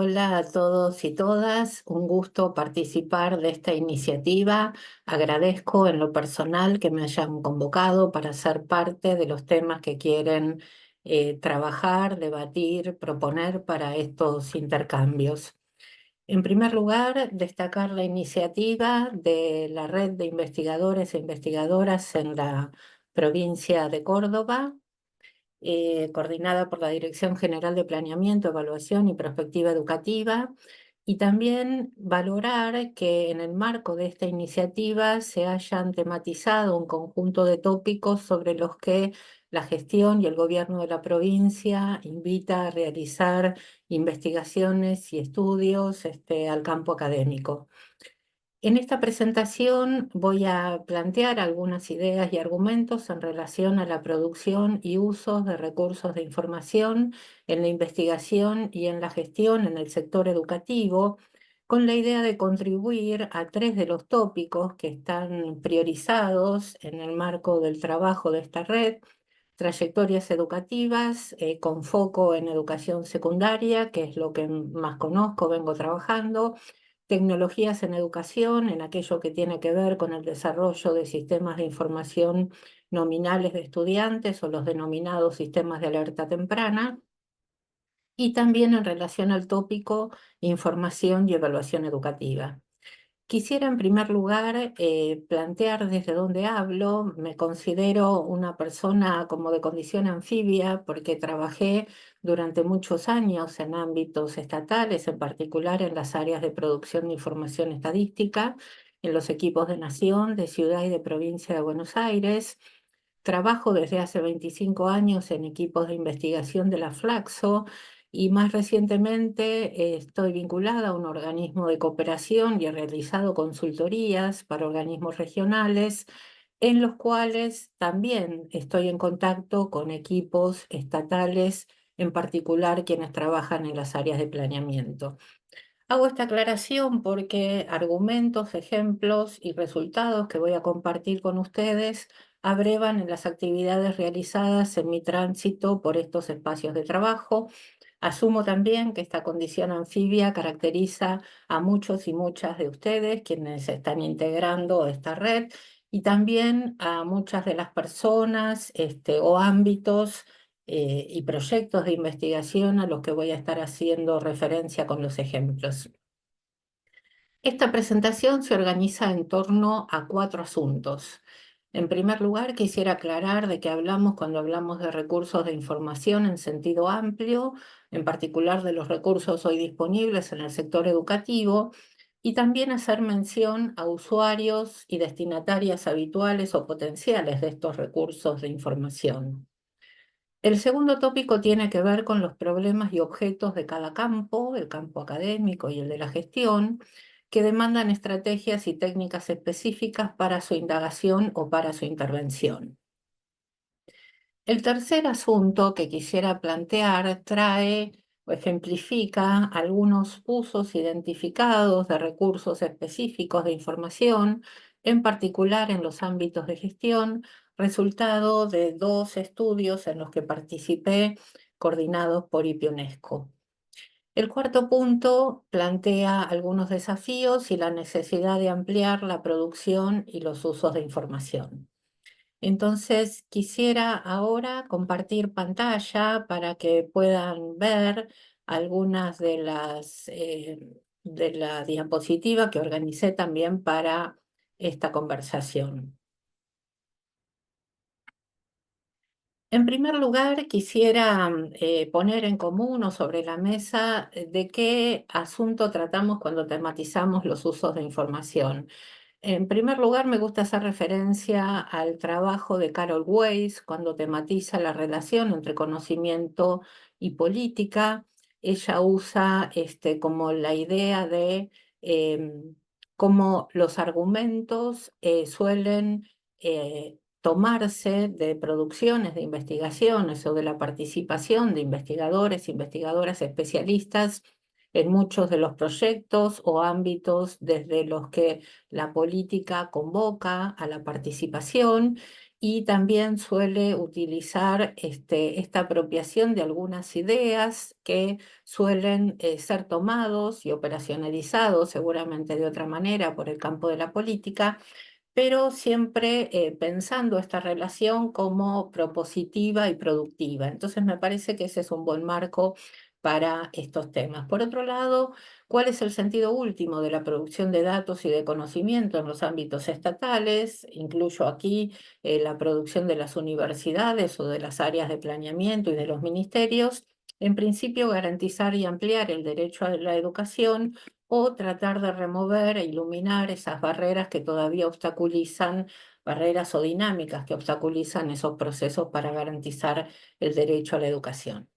Hola a todos y todas, un gusto participar de esta iniciativa. Agradezco en lo personal que me hayan convocado para ser parte de los temas que quieren trabajar, debatir, proponer para estos intercambios. En primer lugar, destacar la iniciativa de la Red de Investigadores e Investigadoras en la provincia de Córdoba, coordinada por la Dirección General de Planeamiento, Evaluación y Prospectiva Educativa, y también valorar que en el marco de esta iniciativa se hayan tematizado un conjunto de tópicos sobre los que la gestión y el gobierno de la provincia invita a realizar investigaciones y estudios al campo académico. En esta presentación voy a plantear algunas ideas y argumentos en relación a la producción y usos de recursos de información en la investigación y en la gestión en el sector educativo, con la idea de contribuir a tres de los tópicos que están priorizados en el marco del trabajo de esta red: trayectorias educativas, con foco en educación secundaria, que es lo que más conozco, vengo trabajando; tecnologías en educación, en aquello que tiene que ver con el desarrollo de sistemas de información nominales de estudiantes o los denominados sistemas de alerta temprana; y también en relación al tópico información y evaluación educativa. Quisiera en primer lugar plantear desde dónde hablo. Me considero una persona como de condición anfibia porque trabajé durante muchos años en ámbitos estatales, en particular en las áreas de producción de información estadística, en los equipos de Nación, de Ciudad y de Provincia de Buenos Aires. Trabajo desde hace 25 años en equipos de investigación de la Flaxo y más recientemente estoy vinculada a un organismo de cooperación y he realizado consultorías para organismos regionales en los cuales también estoy en contacto con equipos estatales, en particular quienes trabajan en las áreas de planeamiento. Hago esta aclaración porque argumentos, ejemplos y resultados que voy a compartir con ustedes abrevan en las actividades realizadas en mi tránsito por estos espacios de trabajo. Asumo también que esta condición anfibia caracteriza a muchos y muchas de ustedes quienes se están integrando esta red, y también a muchas de las personas o ámbitos y proyectos de investigación a los que voy a estar haciendo referencia con los ejemplos. Esta presentación se organiza en torno a cuatro asuntos. En primer lugar, quisiera aclarar de qué hablamos cuando hablamos de recursos de información en sentido amplio, en particular de los recursos hoy disponibles en el sector educativo, y también hacer mención a usuarios y destinatarias habituales o potenciales de estos recursos de información. El segundo tópico tiene que ver con los problemas y objetos de cada campo, el campo académico y el de la gestión, que demandan estrategias y técnicas específicas para su indagación o para su intervención. El tercer asunto que quisiera plantear trae o ejemplifica algunos usos identificados de recursos específicos de información, en particular en los ámbitos de gestión, resultado de dos estudios en los que participé, coordinados por IPI-UNESCO. El cuarto punto plantea algunos desafíos y la necesidad de ampliar la producción y los usos de información. Entonces, quisiera ahora compartir pantalla para que puedan ver algunas de la diapositiva que organicé también para esta conversación. En primer lugar, quisiera poner en común o sobre la mesa de qué asunto tratamos cuando tematizamos los usos de información. En primer lugar, me gusta hacer referencia al trabajo de Carol Weiss cuando tematiza la relación entre conocimiento y política. Ella usa como la idea de cómo los argumentos suelen tomarse de producciones de investigaciones o de la participación de investigadores, investigadoras especialistas en muchos de los proyectos o ámbitos desde los que la política convoca a la participación, y también suele utilizar esta apropiación de algunas ideas que suelen ser tomados y operacionalizados seguramente de otra manera por el campo de la política, pero siempre pensando esta relación como propositiva y productiva. Entonces me parece que ese es un buen marco para estos temas. Por otro lado, ¿cuál es el sentido último de la producción de datos y de conocimiento en los ámbitos estatales? Incluyo aquí la producción de las universidades o de las áreas de planeamiento y de los ministerios. En principio, garantizar y ampliar el derecho a la educación o tratar de remover e iluminar esas barreras que todavía obstaculizan, barreras o dinámicas que obstaculizan esos procesos para garantizar el derecho a la educación.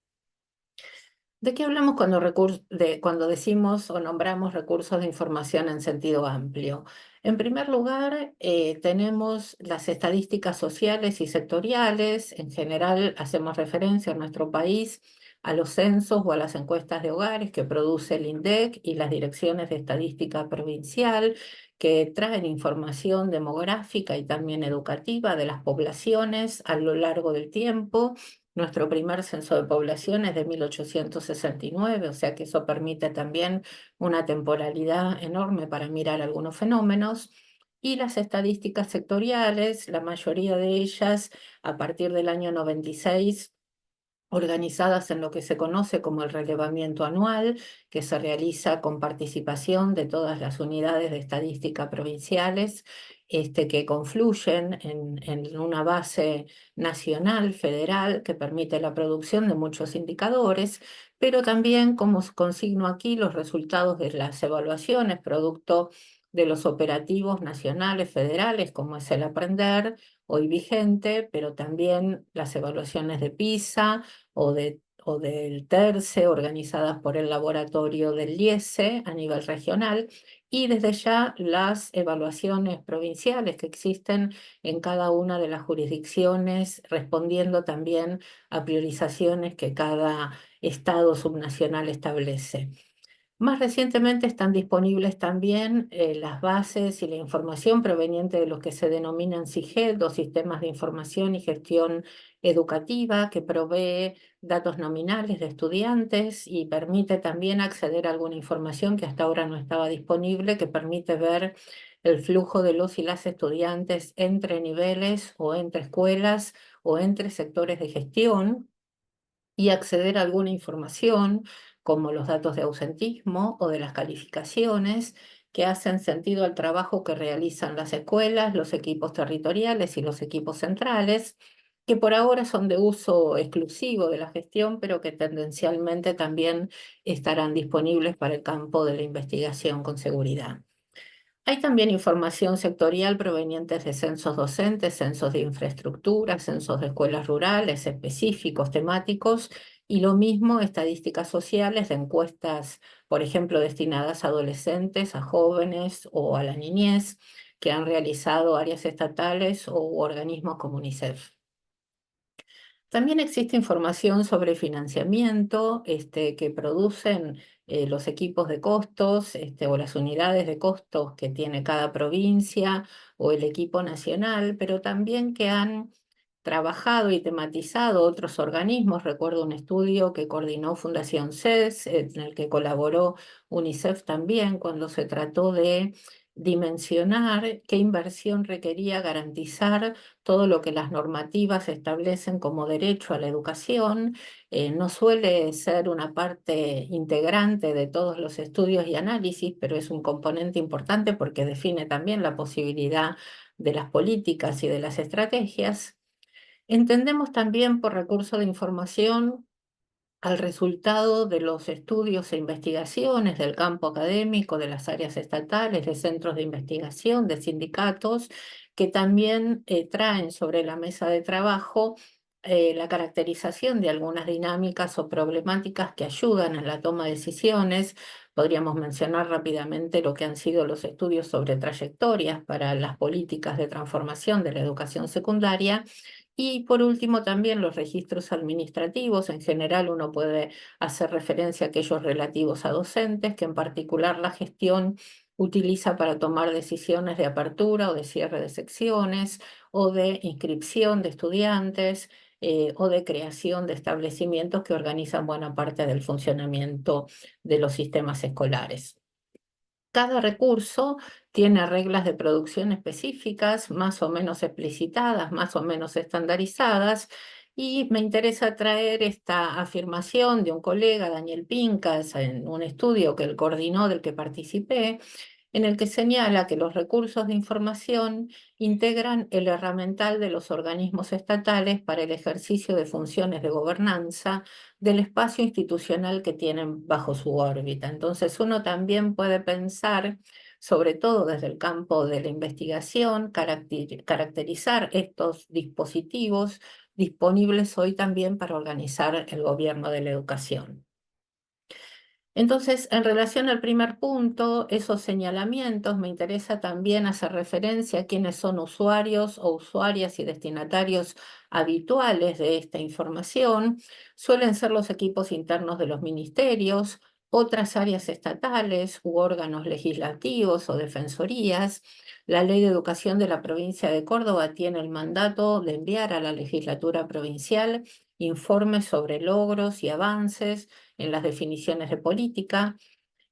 ¿De qué hablamos cuando decimos o nombramos recursos de información en sentido amplio? En primer lugar, tenemos las estadísticas sociales y sectoriales. En general, hacemos referencia en nuestro país a los censos o a las encuestas de hogares que produce el INDEC y las direcciones de estadística provincial, que traen información demográfica y también educativa de las poblaciones a lo largo del tiempo. Nuestro primer censo de población es de 1869, o sea que eso permite también una temporalidad enorme para mirar algunos fenómenos. Y las estadísticas sectoriales, la mayoría de ellas a partir del año 96, organizadas en lo que se conoce como el relevamiento anual, que se realiza con participación de todas las unidades de estadística provinciales, que confluyen en una base nacional, federal, que permite la producción de muchos indicadores, pero también, como consigno aquí, los resultados de las evaluaciones, producto de los operativos nacionales, federales, como es el Aprender, hoy vigente, pero también las evaluaciones de PISA, o del TERCE, organizadas por el laboratorio del IESE a nivel regional, y desde ya las evaluaciones provinciales que existen en cada una de las jurisdicciones, respondiendo también a priorizaciones que cada estado subnacional establece. Más recientemente están disponibles también las bases y la información proveniente de los que se denominan SIGED, o Sistemas de Información y Gestión Educativa, que provee datos nominales de estudiantes y permite también acceder a alguna información que hasta ahora no estaba disponible, que permite ver el flujo de los y las estudiantes entre niveles o entre escuelas o entre sectores de gestión, y acceder a alguna información como los datos de ausentismo o de las calificaciones que hacen sentido al trabajo que realizan las escuelas, los equipos territoriales y los equipos centrales, que por ahora son de uso exclusivo de la gestión, pero que tendencialmente también estarán disponibles para el campo de la investigación con seguridad. Hay también información sectorial provenientes de censos docentes, censos de infraestructura, censos de escuelas rurales específicos, temáticos, y lo mismo estadísticas sociales de encuestas, por ejemplo, destinadas a adolescentes, a jóvenes o a la niñez, que han realizado áreas estatales o organismos como UNICEF. También existe información sobre financiamiento que producen los equipos de costos o las unidades de costos que tiene cada provincia o el equipo nacional, pero también que han trabajado y tematizado otros organismos. Recuerdo un estudio que coordinó Fundación CES, en el que colaboró UNICEF también, cuando se trató de dimensionar qué inversión requería garantizar todo lo que las normativas establecen como derecho a la educación. No suele ser una parte integrante de todos los estudios y análisis, pero es un componente importante porque define también la posibilidad de las políticas y de las estrategias. Entendemos también por recurso de información al resultado de los estudios e investigaciones del campo académico, de las áreas estatales, de centros de investigación, de sindicatos, que también traen sobre la mesa de trabajo la caracterización de algunas dinámicas o problemáticas que ayudan en la toma de decisiones. Podríamos mencionar rápidamente lo que han sido los estudios sobre trayectorias para las políticas de transformación de la educación secundaria. Y por último, también los registros administrativos. En general, uno puede hacer referencia a aquellos relativos a docentes, que en particular la gestión utiliza para tomar decisiones de apertura o de cierre de secciones, o de inscripción de estudiantes, o de creación de establecimientos que organizan buena parte del funcionamiento de los sistemas escolares. Cada recurso tiene reglas de producción específicas, más o menos explicitadas, más o menos estandarizadas, y me interesa traer esta afirmación de un colega, Daniel Pincas, en un estudio que él coordinó, del que participé, en el que señala que los recursos de información integran el herramental de los organismos estatales para el ejercicio de funciones de gobernanza del espacio institucional que tienen bajo su órbita. Entonces, uno también puede pensar, sobre todo desde el campo de la investigación, caracterizar estos dispositivos disponibles hoy también para organizar el gobierno de la educación. Entonces, en relación al primer punto, esos señalamientos, me interesa también hacer referencia a quiénes son usuarios o usuarias y destinatarios habituales de esta información. Suelen ser los equipos internos de los ministerios, otras áreas estatales u órganos legislativos o defensorías. La Ley de Educación de la provincia de Córdoba tiene el mandato de enviar a la legislatura provincial informes sobre logros y avances en las definiciones de política.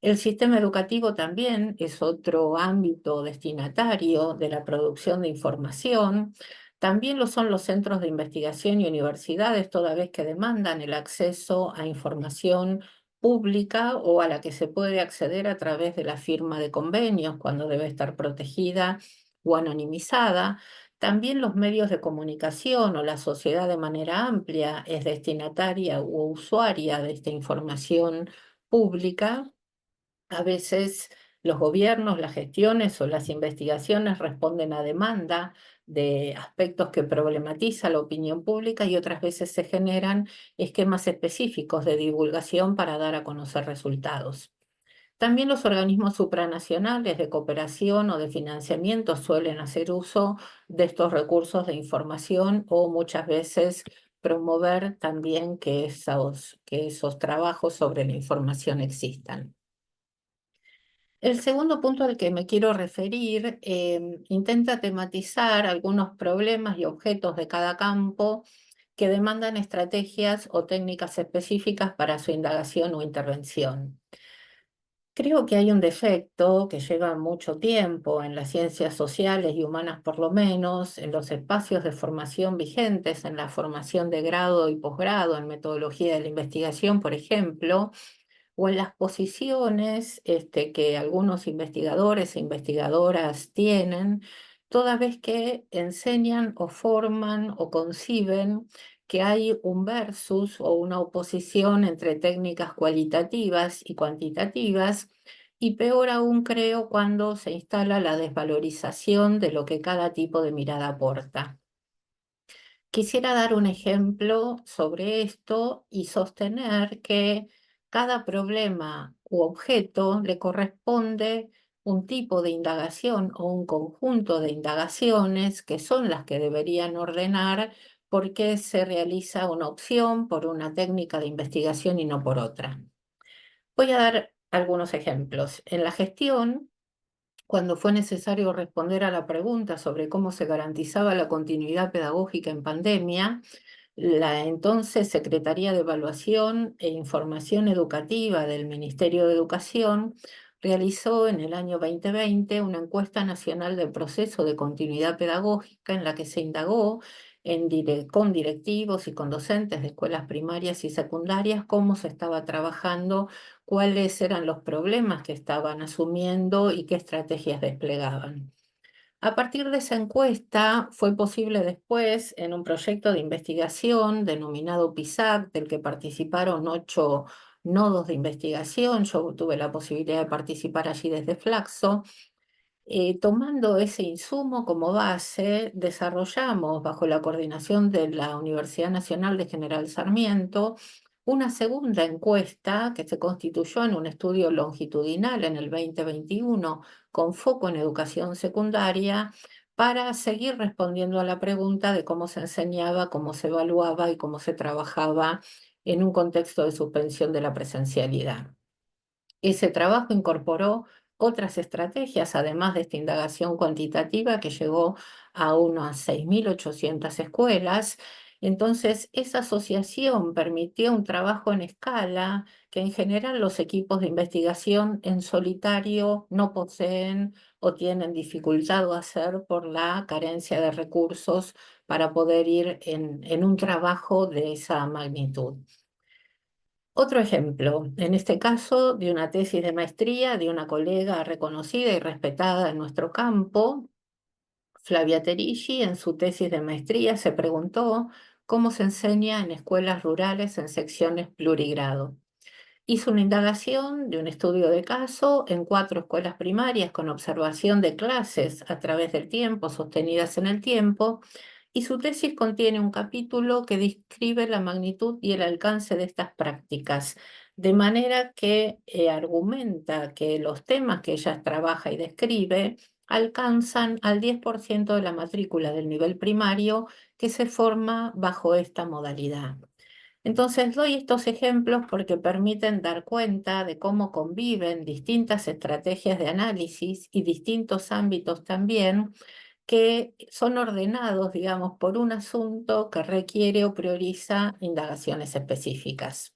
El sistema educativo también es otro ámbito destinatario de la producción de información. También lo son los centros de investigación y universidades, toda vez que demandan el acceso a información pública o a la que se puede acceder a través de la firma de convenios cuando debe estar protegida o anonimizada. También los medios de comunicación o la sociedad de manera amplia es destinataria o usuaria de esta información pública. A veces los gobiernos, las gestiones o las investigaciones responden a demanda de aspectos que problematiza la opinión pública, y otras veces se generan esquemas específicos de divulgación para dar a conocer resultados. También los organismos supranacionales de cooperación o de financiamiento suelen hacer uso de estos recursos de información, o muchas veces promover también que esos trabajos sobre la información existan. El segundo punto al que me quiero referir intenta tematizar algunos problemas y objetos de cada campo que demandan estrategias o técnicas específicas para su indagación o intervención. Creo que hay un defecto que lleva mucho tiempo en las ciencias sociales y humanas, por lo menos, en los espacios de formación vigentes, en la formación de grado y posgrado, en metodología de la investigación, por ejemplo, o en las posiciones que algunos investigadores e investigadoras tienen, toda vez que enseñan o forman o conciben que hay un versus o una oposición entre técnicas cualitativas y cuantitativas, y peor aún creo cuando se instala la desvalorización de lo que cada tipo de mirada aporta. Quisiera dar un ejemplo sobre esto y sostener que cada problema u objeto le corresponde un tipo de indagación o un conjunto de indagaciones que son las que deberían ordenar por qué se realiza una opción por una técnica de investigación y no por otra. Voy a dar algunos ejemplos. En la gestión, cuando fue necesario responder a la pregunta sobre cómo se garantizaba la continuidad pedagógica en pandemia, la entonces Secretaría de Evaluación e Información Educativa del Ministerio de Educación realizó en el año 2020 una encuesta nacional del proceso de continuidad pedagógica, en la que se indagó con directivos y con docentes de escuelas primarias y secundarias cómo se estaba trabajando, cuáles eran los problemas que estaban asumiendo y qué estrategias desplegaban. A partir de esa encuesta fue posible después, en un proyecto de investigación denominado PISAC, del que participaron 8 nodos de investigación. Yo tuve la posibilidad de participar allí desde Flaxo. Tomando ese insumo como base, desarrollamos, bajo la coordinación de la Universidad Nacional de General Sarmiento, una segunda encuesta que se constituyó en un estudio longitudinal en el 2021 con foco en educación secundaria, para seguir respondiendo a la pregunta de cómo se enseñaba, cómo se evaluaba y cómo se trabajaba en un contexto de suspensión de la presencialidad. Ese trabajo incorporó otras estrategias, además de esta indagación cuantitativa que llegó a unas 6.800 escuelas. Entonces, esa asociación permitió un trabajo en escala que en general los equipos de investigación en solitario no poseen o tienen dificultad de hacer por la carencia de recursos para poder ir en un trabajo de esa magnitud. Otro ejemplo, en este caso, de una tesis de maestría de una colega reconocida y respetada en nuestro campo, Flavia Terigi. En su tesis de maestría se preguntó cómo se enseña en escuelas rurales en secciones plurigrado. Hizo una indagación de un estudio de caso en 4 escuelas primarias con observación de clases a través del tiempo, sostenidas en el tiempo, y su tesis contiene un capítulo que describe la magnitud y el alcance de estas prácticas, de manera que argumenta que los temas que ella trabaja y describe alcanzan al 10% de la matrícula del nivel primario que se forma bajo esta modalidad. Entonces doy estos ejemplos porque permiten dar cuenta de cómo conviven distintas estrategias de análisis y distintos ámbitos también que son ordenados, digamos, por un asunto que requiere o prioriza indagaciones específicas.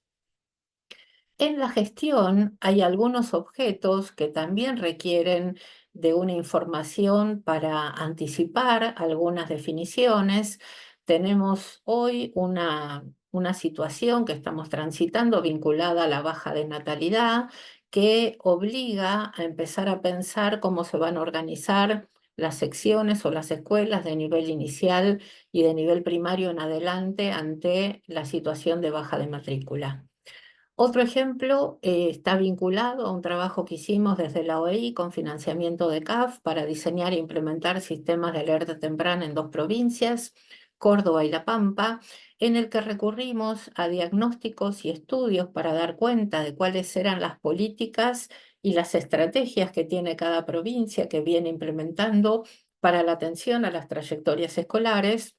En la gestión hay algunos objetos que también requieren de una información para anticipar algunas definiciones. Tenemos hoy una situación que estamos transitando vinculada a la baja de natalidad que obliga a empezar a pensar cómo se van a organizar las secciones o las escuelas de nivel inicial y de nivel primario en adelante ante la situación de baja de matrícula. Otro ejemplo está vinculado a un trabajo que hicimos desde la OEI con financiamiento de CAF para diseñar e implementar sistemas de alerta temprana en 2 provincias, Córdoba y La Pampa, en el que recurrimos a diagnósticos y estudios para dar cuenta de cuáles eran las políticas y las estrategias que tiene cada provincia que viene implementando para la atención a las trayectorias escolares,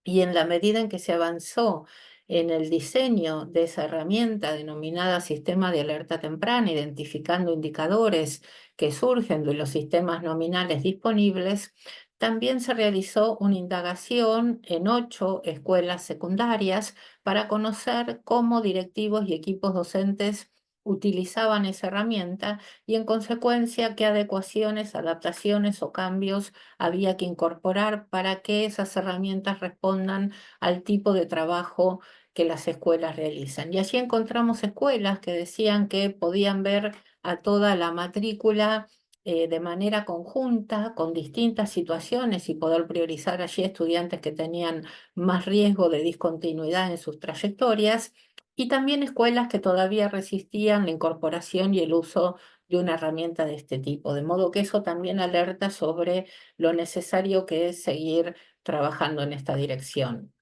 y en la medida en que se avanzó en el diseño de esa herramienta denominada sistema de alerta temprana, identificando indicadores que surgen de los sistemas nominales disponibles, también se realizó una indagación en 8 escuelas secundarias para conocer cómo directivos y equipos docentes utilizaban esa herramienta y en consecuencia qué adecuaciones, adaptaciones o cambios había que incorporar para que esas herramientas respondan al tipo de trabajo que las escuelas realizan. Y allí encontramos escuelas que decían que podían ver a toda la matrícula de manera conjunta, con distintas situaciones y poder priorizar allí estudiantes que tenían más riesgo de discontinuidad en sus trayectorias, y también escuelas que todavía resistían la incorporación y el uso de una herramienta de este tipo, de modo que eso también alerta sobre lo necesario que es seguir trabajando en esta dirección.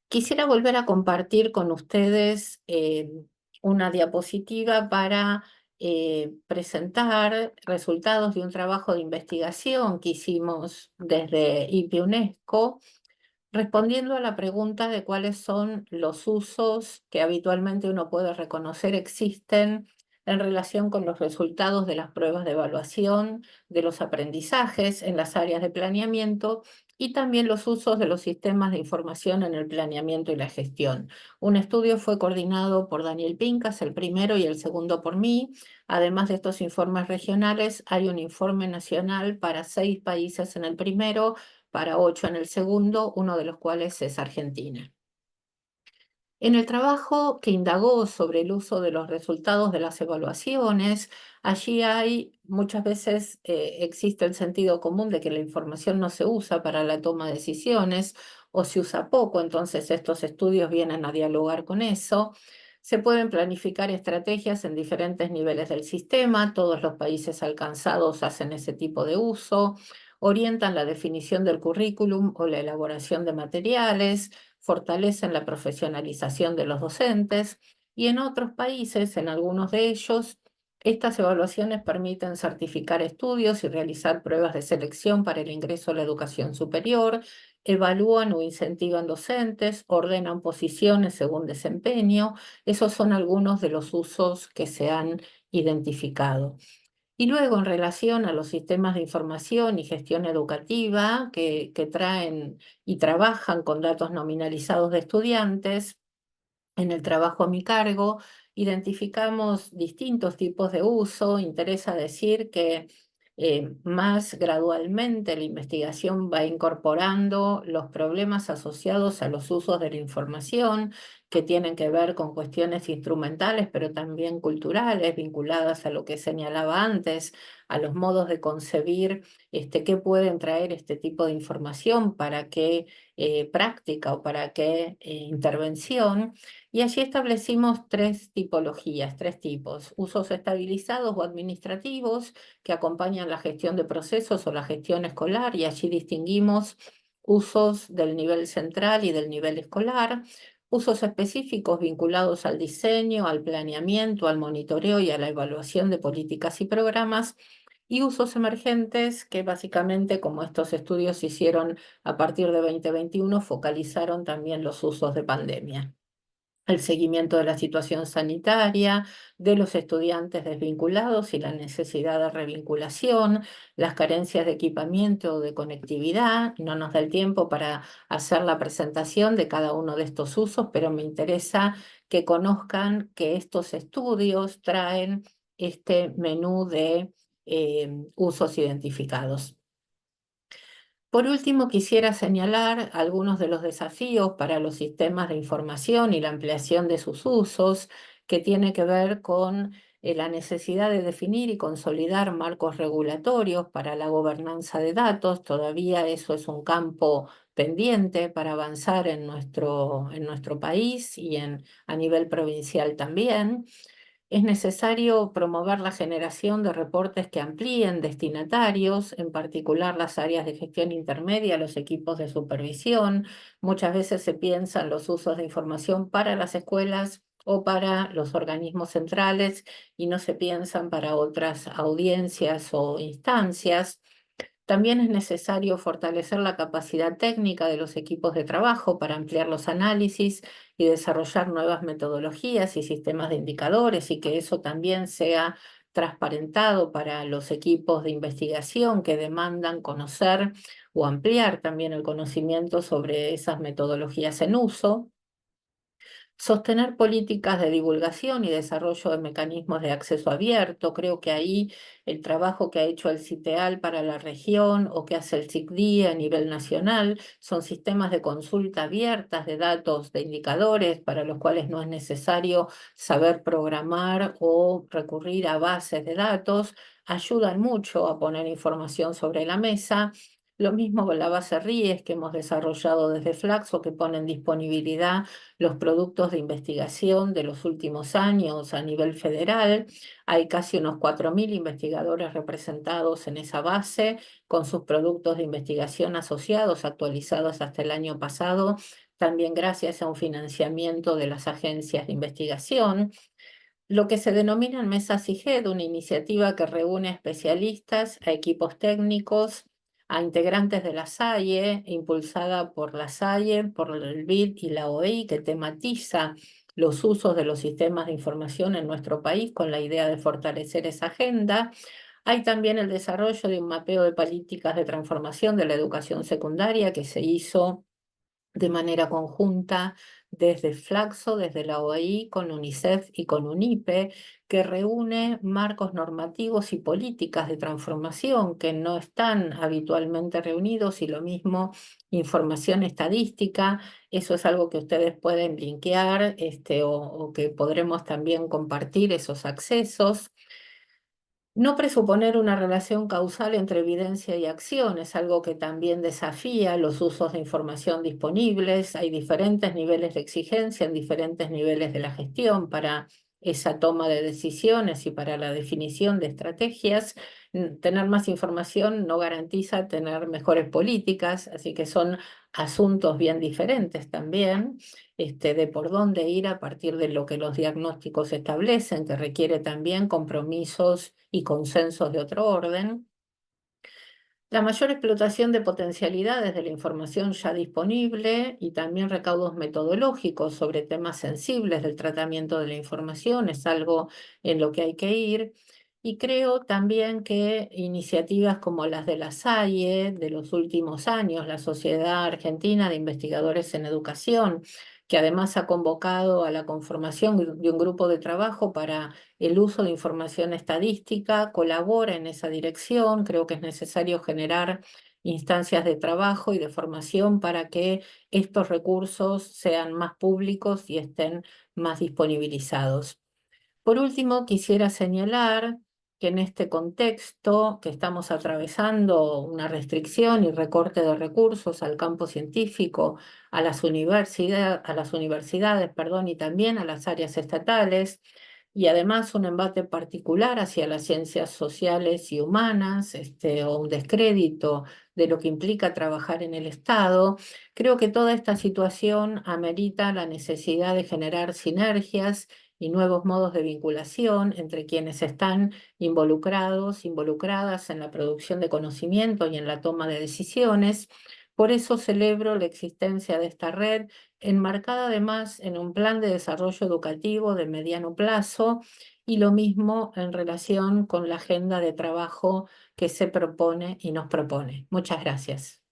Quisiera volver a compartir con ustedes una diapositiva para presentar resultados de un trabajo de investigación que hicimos desde IPI UNESCO, respondiendo a la pregunta de cuáles son los usos que habitualmente uno puede reconocer existen en relación con los resultados de las pruebas de evaluación, de los aprendizajes en las áreas de planeamiento y también los usos de los sistemas de información en el planeamiento y la gestión. Un estudio fue coordinado por Daniel Pincas, el primero, y el segundo por mí. Además de estos informes regionales, hay un informe nacional para 6 países en el primero, para 8 en el segundo, uno de los cuales es Argentina. En el trabajo que indagó sobre el uso de los resultados de las evaluaciones, allí hay muchas veces existe el sentido común de que la información no se usa para la toma de decisiones o se usa poco, entonces estos estudios vienen a dialogar con eso. Se pueden planificar estrategias en diferentes niveles del sistema, todos los países alcanzados hacen ese tipo de uso, orientan la definición del currículum o la elaboración de materiales, fortalecen la profesionalización de los docentes, y en otros países, en algunos de ellos, estas evaluaciones permiten certificar estudios y realizar pruebas de selección para el ingreso a la educación superior, evalúan o incentivan docentes, ordenan posiciones según desempeño. Esos son algunos de los usos que se han identificado. Y luego, en relación a los sistemas de información y gestión educativa que traen y trabajan con datos nominalizados de estudiantes, en el trabajo a mi cargo, identificamos distintos tipos de uso. Interesa decir que más gradualmente la investigación va incorporando los problemas asociados a los usos de la información, que tienen que ver con cuestiones instrumentales, pero también culturales, vinculadas a lo que señalaba antes, a los modos de concebir qué pueden traer este tipo de información, para qué práctica o para qué intervención. Y allí establecimos tres tipologías, tres tipos: usos estabilizados o administrativos, que acompañan la gestión de procesos o la gestión escolar, y allí distinguimos usos del nivel central y del nivel escolar; usos específicos vinculados al diseño, al planeamiento, al monitoreo y a la evaluación de políticas y programas; y usos emergentes, que básicamente, como estos estudios se hicieron a partir de 2021, focalizaron también los usos de pandemia: el seguimiento de la situación sanitaria, de los estudiantes desvinculados y la necesidad de revinculación, las carencias de equipamiento o de conectividad. No nos da el tiempo para hacer la presentación de cada uno de estos usos, pero me interesa que conozcan que estos estudios traen este menú de usos identificados. Por último, quisiera señalar algunos de los desafíos para los sistemas de información y la ampliación de sus usos, que tiene que ver con la necesidad de definir y consolidar marcos regulatorios para la gobernanza de datos. Todavía eso es un campo pendiente para avanzar en nuestro país y a nivel provincial también. Es necesario promover la generación de reportes que amplíen destinatarios, en particular las áreas de gestión intermedia, los equipos de supervisión. Muchas veces se piensan los usos de información para las escuelas o para los organismos centrales, y no se piensan para otras audiencias o instancias. También es necesario fortalecer la capacidad técnica de los equipos de trabajo para ampliar los análisis y desarrollar nuevas metodologías y sistemas de indicadores, y que eso también sea transparentado para los equipos de investigación que demandan conocer o ampliar también el conocimiento sobre esas metodologías en uso. Sostener políticas de divulgación y desarrollo de mecanismos de acceso abierto. Creo que ahí el trabajo que ha hecho el CITEAL para la región, o que hace el CICDI a nivel nacional, son sistemas de consulta abiertas de datos, de indicadores, para los cuales no es necesario saber programar o recurrir a bases de datos. Ayudan mucho a poner información sobre la mesa. Lo mismo con la base RIES, que hemos desarrollado desde Flaxo, que pone en disponibilidad los productos de investigación de los últimos años a nivel federal. Hay casi unos 4.000 investigadores representados en esa base, con sus productos de investigación asociados, actualizados hasta el año pasado, también gracias a un financiamiento de las agencias de investigación. Lo que se denomina mesas IGED, una iniciativa que reúne a especialistas, a equipos técnicos, a integrantes de la SAIE, impulsada por la SAIE, por el BID y la OEI, que tematiza los usos de los sistemas de información en nuestro país con la idea de fortalecer esa agenda. Hay también el desarrollo de un mapeo de políticas de transformación de la educación secundaria, que se hizo de manera conjunta desde Flaxo, desde la OEI, con UNICEF y con UNIPE, que reúne marcos normativos y políticas de transformación que no están habitualmente reunidos, y lo mismo información estadística. Eso es algo que ustedes pueden linkear, o que podremos también compartir esos accesos. No presuponer una relación causal entre evidencia y acción es algo que también desafía los usos de información disponibles. Hay diferentes niveles de exigencia en diferentes niveles de la gestión para esa toma de decisiones y para la definición de estrategias. Tener más información no garantiza tener mejores políticas, así que son asuntos bien diferentes también, de por dónde ir a partir de lo que los diagnósticos establecen, que requiere también compromisos y consensos de otro orden. La mayor explotación de potencialidades de la información ya disponible, y también recaudos metodológicos sobre temas sensibles del tratamiento de la información, es algo en lo que hay que ir. Y creo también que iniciativas como las de la SAIE de los últimos años, la Sociedad Argentina de Investigadores en Educación, que además ha convocado a la conformación de un grupo de trabajo para el uso de información estadística, colabora en esa dirección. Creo que es necesario generar instancias de trabajo y de formación para que estos recursos sean más públicos y estén más disponibilizados. Por último, quisiera señalar que en este contexto que estamos atravesando una restricción y recorte de recursos al campo científico, a las universidades, perdón, y también a las áreas estatales, y además un embate particular hacia las ciencias sociales y humanas, o un descrédito de lo que implica trabajar en el Estado, creo que toda esta situación amerita la necesidad de generar sinergias y nuevos modos de vinculación entre quienes están involucrados, involucradas en la producción de conocimiento y en la toma de decisiones. Por eso celebro la existencia de esta red, enmarcada además en un plan de desarrollo educativo de mediano plazo y lo mismo en relación con la agenda de trabajo que se propone y nos propone. Muchas gracias.